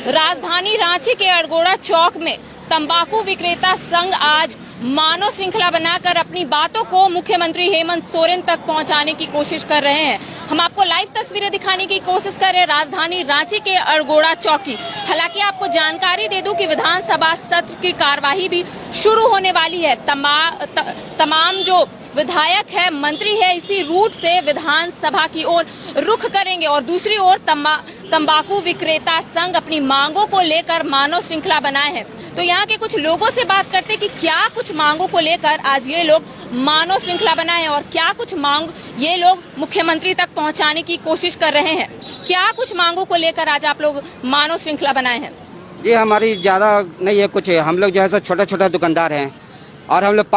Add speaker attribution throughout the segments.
Speaker 1: राजधानी रांची के अड़गोड़ा चौक में तंबाकू विक्रेता संघ आज मानव श्रृंखला बनाकर अपनी बातों को मुख्यमंत्री हेमंत सोरेन तक पहुंचाने की कोशिश कर रहे हैं। हम आपको लाइव तस्वीरें दिखाने की कोशिश कर रहे हैं राजधानी रांची के अड़गोड़ा चौक की। हालांकि आपको जानकारी दे दूं कि विधानसभा सत्र की कार्यवाही भी शुरू होने वाली है। तमाम जो विधायक है, मंत्री है, इसी रूट से विधानसभा की ओर रुख करेंगे और दूसरी ओर तंबाकू विक्रेता संघ अपनी मांगों को लेकर मानव श्रृंखला बनाए हैं। तो यहाँ के कुछ लोगों से बात करते कि क्या कुछ मांगों को लेकर आज ये लोग मानव श्रृंखला बनाए हैं और क्या कुछ मांग ये लोग मुख्यमंत्री तक पहुँचाने की कोशिश कर रहे हैं। क्या कुछ मांगों को लेकर आज आप लोग मानव श्रृंखला बनाए हैं?
Speaker 2: जी हमारी ज्यादा नहीं है, कुछ है। हम लोग जो है छोटा छोटा दुकानदार हैं और हम लोग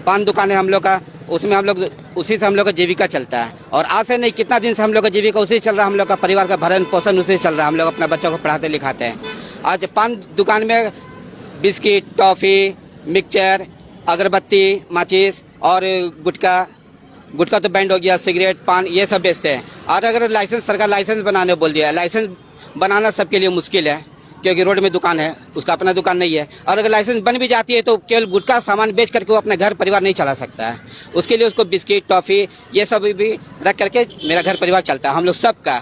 Speaker 2: पान दुकान है हम लोग का, उसमें हम लोग उसी से हम लोग का जीविका चलता है। और आज से नहीं, कितना दिन से हम लोग का जीविका उसी से चल रहा है। हम लोग का परिवार का भरण पोषण उसी से चल रहा है। हम लोग अपना बच्चों को पढ़ाते लिखाते हैं। आज पान दुकान में बिस्किट, टॉफी, मिक्सचर, अगरबत्ती, माचिस और गुटखा तो बैंड हो गया, सिगरेट, पान ये सब बेचते हैं। और अगर लाइसेंस, सरकार लाइसेंस बनाने बोल दिया है। लाइसेंस बनाना सबके लिए मुश्किल है क्योंकि रोड में दुकान है, उसका अपना दुकान नहीं है। और अगर लाइसेंस बन भी जाती है तो केवल गुटखा सामान बेच करके वो अपना घर परिवार नहीं चला सकता है। उसके लिए उसको बिस्किट, टॉफी ये सब भी रख करके मेरा घर परिवार चलता है, हम लोग सबका।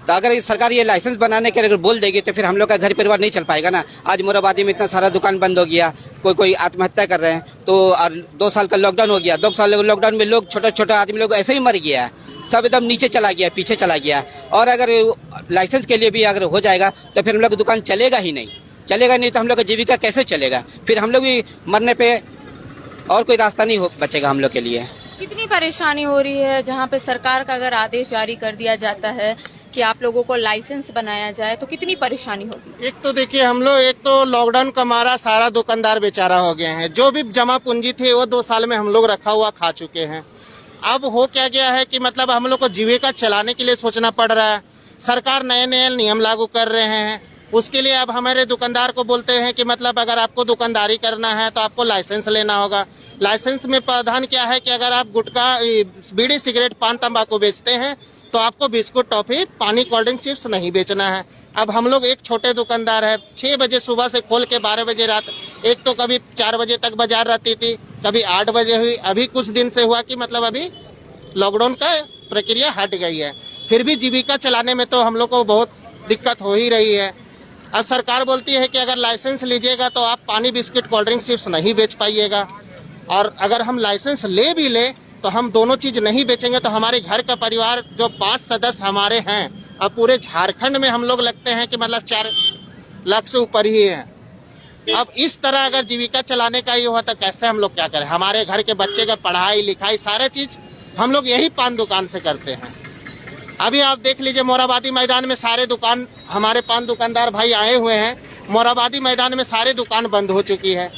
Speaker 2: तो अगर सरकार ये लाइसेंस बनाने के लिए अगर बोल देगी तो फिर हम लोग का घर परिवार नहीं चल पाएगा ना। आज मोराबादी में इतना सारा दुकान बंद हो गया, कोई आत्महत्या कर रहे हैं। तो 2 साल का लॉकडाउन हो गया, 2 साल लॉकडाउन में लोग छोटा आदमी लोग ऐसे ही मर गया, सब एकदम नीचे चला गया, पीछे चला गया। और अगर लाइसेंस के लिए भी अगर हो जाएगा तो फिर हम लोग की दुकान चलेगा ही नहीं तो हम लोग का जीविका कैसे चलेगा? फिर हम लोग भी मरने पे और कोई रास्ता नहीं बचेगा हम लोग के लिए।
Speaker 1: कितनी परेशानी हो रही है जहाँ पे सरकार का अगर आदेश जारी कर दिया जाता है कि आप लोगों को लाइसेंस बनाया जाए तो कितनी परेशानी होगी?
Speaker 3: एक तो देखिए हम लोग, एक तो लॉकडाउन का मारा सारा दुकानदार बेचारा हो गए हैं। जो भी जमा पूंजी थी वो 2 साल में हम लोग रखा हुआ खा चुके हैं। अब हो क्या गया है कि मतलब हम लोग को जीविका चलाने के लिए सोचना पड़ रहा है। सरकार नए नियम लागू कर रहे हैं, उसके लिए अब हमारे दुकानदार को बोलते हैं कि मतलब अगर आपको दुकानदारी करना है तो आपको लाइसेंस लेना होगा। लाइसेंस में प्रावधान क्या है कि अगर आप गुटखा, बीड़ी, सिगरेट, पान, तंबाकू बेचते हैं तो आपको बिस्कुट, टॉफी, पानी, कोल्ड ड्रिंक, चिप्स नहीं बेचना है। अब हम लोग एक छोटे दुकानदार है, 6 बजे सुबह से खोल के 12 बजे रात, एक तो कभी 4 बजे तक बाजार रहती थी, कभी 8 बजे हुई। अभी कुछ दिन से हुआ कि मतलब अभी लॉकडाउन का प्रक्रिया हट गई है, फिर भी जीविका चलाने में तो हम लोग को बहुत दिक्कत हो ही रही है। अब सरकार बोलती है कि अगर लाइसेंस लीजिएगा तो आप पानी, बिस्किट, कोल्ड ड्रिंक, चिप्स नहीं बेच पाइएगा। और अगर हम लाइसेंस ले भी ले तो हम दोनों चीज नहीं बेचेंगे तो हमारे घर का परिवार जो 5 सदस्य हमारे हैं, अब पूरे झारखंड में हम लोग लगते हैं कि मतलब 4 लाख से ऊपर ही है। अब इस तरह अगर जीविका चलाने का ये हुआ तो कैसे हम लोग क्या करें? हमारे घर के बच्चे का पढ़ाई लिखाई सारे चीज हम लोग यही पान दुकान से करते हैं। अभी आप देख लीजिए मोराबादी मैदान में सारे दुकान, हमारे पान दुकानदार भाई आए हुए हैं, मोराबादी मैदान में सारे दुकान बंद हो चुकी है।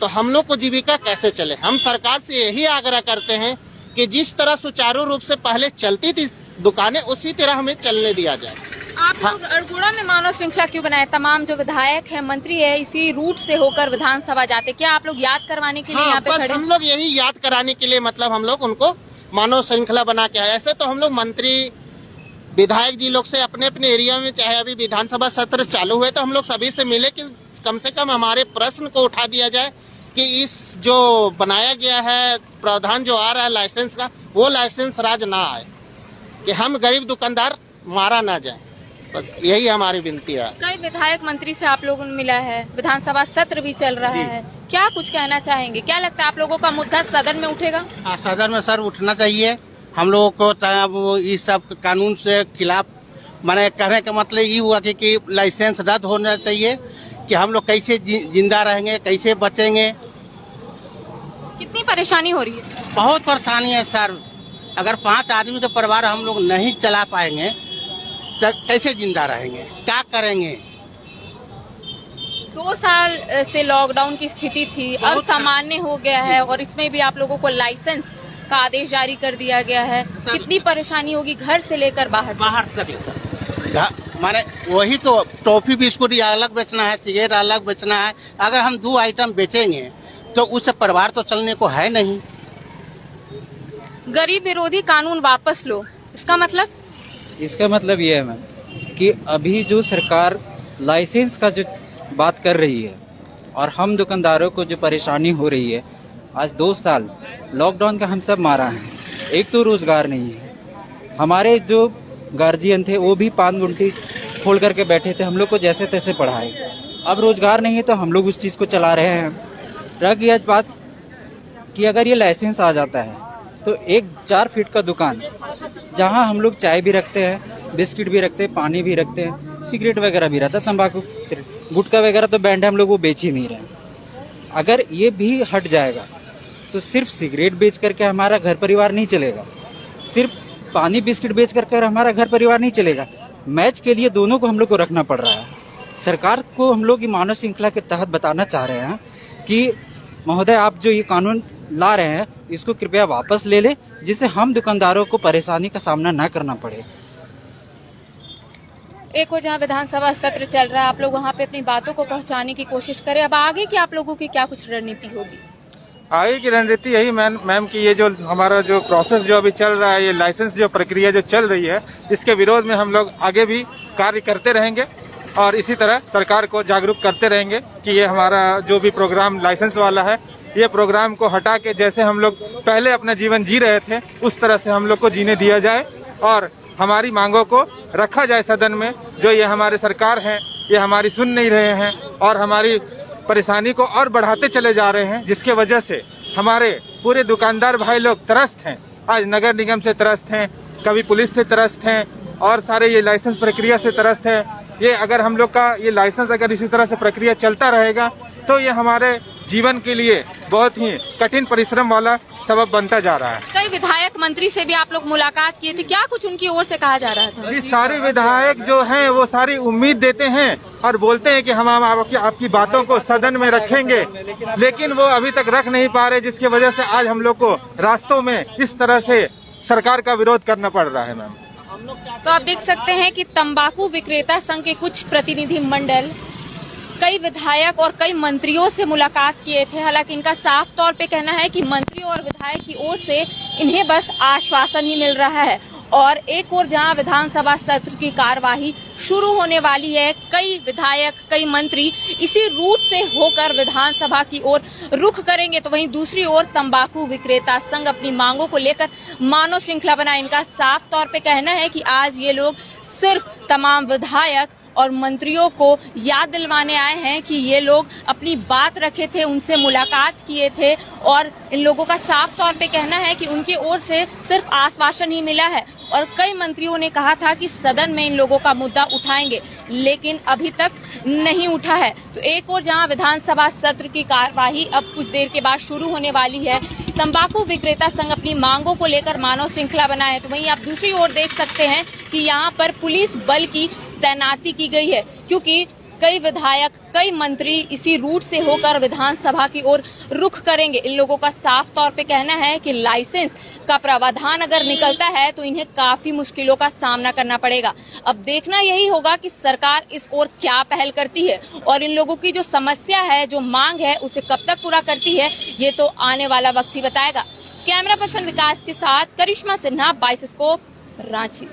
Speaker 3: तो हम लोग को जीविका कैसे चले? हम सरकार से यही आग्रह करते हैं कि जिस तरह सुचारू रूप से पहले चलती थी दुकानें उसी तरह हमें चलने दिया जाए।
Speaker 1: आप लोग अड़गोड़ा में मानव श्रृंखला क्यों बनाए? तमाम जो विधायक है, मंत्री है, इसी रूट से होकर विधानसभा जाते, क्या आप लोग याद करवाने के लिए यहाँ पे खड़े?
Speaker 3: हम लोग यही याद कराने के लिए मतलब हम लोग उनको मानव श्रृंखला बना के आए। ऐसे तो हम लोग मंत्री, विधायक जी लोग से अपने अपने एरिया में, चाहे अभी विधानसभा सत्र चालू हुए तो हम लोग सभी से मिले कि कम से कम हमारे प्रश्न को उठा दिया जाए कि इस जो बनाया गया है प्रावधान जो आ रहा है लाइसेंस का, वो लाइसेंस राज ना आए, कि हम गरीब दुकानदार मारा ना जाए। बस यही हमारी विनती है।
Speaker 1: कई विधायक मंत्री से आप लोगों ने मिला है, विधानसभा सत्र भी चल रहा है, क्या कुछ कहना चाहेंगे? क्या लगता है आप लोगों का मुद्दा सदन में उठेगा?
Speaker 4: सदन में सर उठना चाहिए। हम लोगों को अब इस सब कानून से खिलाफ, मैंने कहने का मतलब ये हुआ कि लाइसेंस रद्द होना चाहिए, कि हम लोग कैसे जिंदा रहेंगे, कैसे बचेंगे।
Speaker 1: कितनी परेशानी हो रही है?
Speaker 4: बहुत परेशानी है सर। अगर 5 आदमी का परिवार हम लोग नहीं चला पाएंगे तो कैसे जिंदा रहेंगे, क्या करेंगे?
Speaker 1: 2 साल से लॉकडाउन की स्थिति थी, अब सामान्य हो गया है और इसमें भी आप लोगों को लाइसेंस का आदेश जारी कर दिया गया है। कितनी परेशानी होगी घर से लेकर बाहर
Speaker 4: तक सर? माने वही तो टॉफी, बिस्कुट अलग बेचना है, सिगरेट अलग बेचना है। अगर हम 2 आइटम बेचेंगे तो उससे परिवार तो चलने को है नहीं।
Speaker 1: गरीब विरोधी कानून वापस लो, इसका मतलब?
Speaker 5: इसका मतलब ये है मैम कि अभी जो सरकार लाइसेंस का जो बात कर रही है और हम दुकानदारों को जो परेशानी हो रही है, आज 2 साल लॉकडाउन का हम सब मारा है। एक तो रोजगार नहीं है, हमारे जो गार्जियन थे वो भी पान गुंटी खोल करके बैठे थे, हम लोग को जैसे तैसे पढ़ाए। अब रोजगार नहीं है तो हम लोग उस चीज़ को चला रहे हैं। रह गई आज बात कि अगर ये लाइसेंस आ जाता है तो एक 4 फीट का दुकान जहां हम लोग चाय भी रखते हैं, बिस्किट भी रखते हैं, पानी भी रखते हैं, सिगरेट वगैरह भी रहता है, तंबाकू गुटखा वगैरह तो बैंड है, हम लोग वो बेच ही नहीं रहे। अगर ये भी हट जाएगा तो सिर्फ सिगरेट बेच करके हमारा घर परिवार नहीं चलेगा, सिर्फ पानी बिस्किट बेच करके हमारा घर परिवार नहीं चलेगा। मैच के लिए दोनों को हम लोग को रखना पड़ रहा है। सरकार को हम लोग मानव श्रृंखला के तहत बताना चाह रहे हैं कि महोदय, आप जो ये कानून ला रहे हैं इसको कृपया वापस ले ले, जिससे हम दुकानदारों को परेशानी का सामना न करना पड़े।
Speaker 1: एक और जहां विधानसभा सत्र चल रहा है, आप लोग वहां पे अपनी बातों को पहुंचाने की कोशिश करें। अब आगे की आप लोगों की क्या कुछ रणनीति होगी?
Speaker 6: आगे की रणनीति यही मैम कि ये जो हमारा जो प्रोसेस जो अभी चल रहा है, ये लाइसेंस जो प्रक्रिया जो चल रही है, इसके विरोध में हम लोग आगे भी कार्य करते रहेंगे और इसी तरह सरकार को जागरूक करते रहेंगे कि ये हमारा जो भी प्रोग्राम लाइसेंस वाला है, ये प्रोग्राम को हटा के जैसे हम लोग पहले अपना जीवन जी रहे थे उस तरह से हम लोग को जीने दिया जाए और हमारी मांगों को रखा जाए सदन में। जो ये हमारे सरकार हैं, ये हमारी सुन नहीं रहे हैं और हमारी परेशानी को और बढ़ाते चले जा रहे हैं, जिसके वजह से हमारे पूरे दुकानदार भाई लोग त्रस्त हैं। आज नगर निगम से त्रस्त हैं, कभी पुलिस से त्रस्त हैं और सारे ये लाइसेंस प्रक्रिया से त्रस्त है। ये अगर हम लोग का ये लाइसेंस अगर इसी तरह से प्रक्रिया चलता रहेगा तो ये हमारे जीवन के लिए बहुत ही कठिन परिश्रम वाला सबब बनता जा रहा है।
Speaker 1: कई विधायक मंत्री से भी आप लोग मुलाकात किए थे, क्या कुछ उनकी ओर से कहा जा रहा था?
Speaker 6: ये सारे विधायक जो हैं वो सारी उम्मीद देते हैं और बोलते हैं कि हम आपकी बातों को सदन में रखेंगे, लेकिन वो अभी तक रख नहीं पा रहे, जिसकी वजह से आज हम लोग को रास्तों में इस तरह से सरकार का विरोध करना पड़ रहा है। मैम,
Speaker 1: तो आप देख सकते हैं कि तंबाकू विक्रेता संघ के कुछ प्रतिनिधि मंडल कई विधायक और कई मंत्रियों से मुलाकात किए थे। हालांकि इनका साफ तौर पे कहना है कि मंत्री और विधायक की ओर से इन्हें बस आश्वासन ही मिल रहा है। और एक और जहां विधानसभा सत्र की कार्यवाही शुरू होने वाली है, कई विधायक, कई मंत्री इसी रूट से होकर विधानसभा की ओर रुख करेंगे, तो वहीं दूसरी ओर तंबाकू विक्रेता संघ अपनी मांगों को लेकर मानव श्रृंखला बनाए। इनका साफ तौर पे कहना है कि आज ये लोग सिर्फ तमाम विधायक और मंत्रियों को याद दिलवाने आए हैं कि ये लोग अपनी बात रखे थे, उनसे मुलाकात किए थे और इन लोगों का साफ तौर पे कहना है कि उनकी ओर से सिर्फ आश्वासन ही मिला है। और कई मंत्रियों ने कहा था कि सदन में इन लोगों का मुद्दा उठाएंगे, लेकिन अभी तक नहीं उठा है। तो एक और जहां विधानसभा सत्र की कार्यवाही अब कुछ देर के बाद शुरू होने वाली है, तंबाकू विक्रेता संघ अपनी मांगों को लेकर मानव श्रृंखला बनाए है, तो वहीं आप दूसरी ओर देख सकते हैं कि यहाँ पर पुलिस बल की तैनाती की गई है, क्योंकि कई विधायक, कई मंत्री इसी रूट से होकर विधानसभा की ओर रुख करेंगे। इन लोगों का साफ तौर पे कहना है कि लाइसेंस का प्रावधान अगर निकलता है तो इन्हें काफी मुश्किलों का सामना करना पड़ेगा। अब देखना यही होगा कि सरकार इस ओर क्या पहल करती है और इन लोगों की जो समस्या है, जो मांग है, उसे कब तक पूरा करती है, ये तो आने वाला वक्त ही बताएगा। कैमरा पर्सन विकास के साथ करिश्मा सिन्हा, 22 स्कोप, रांची।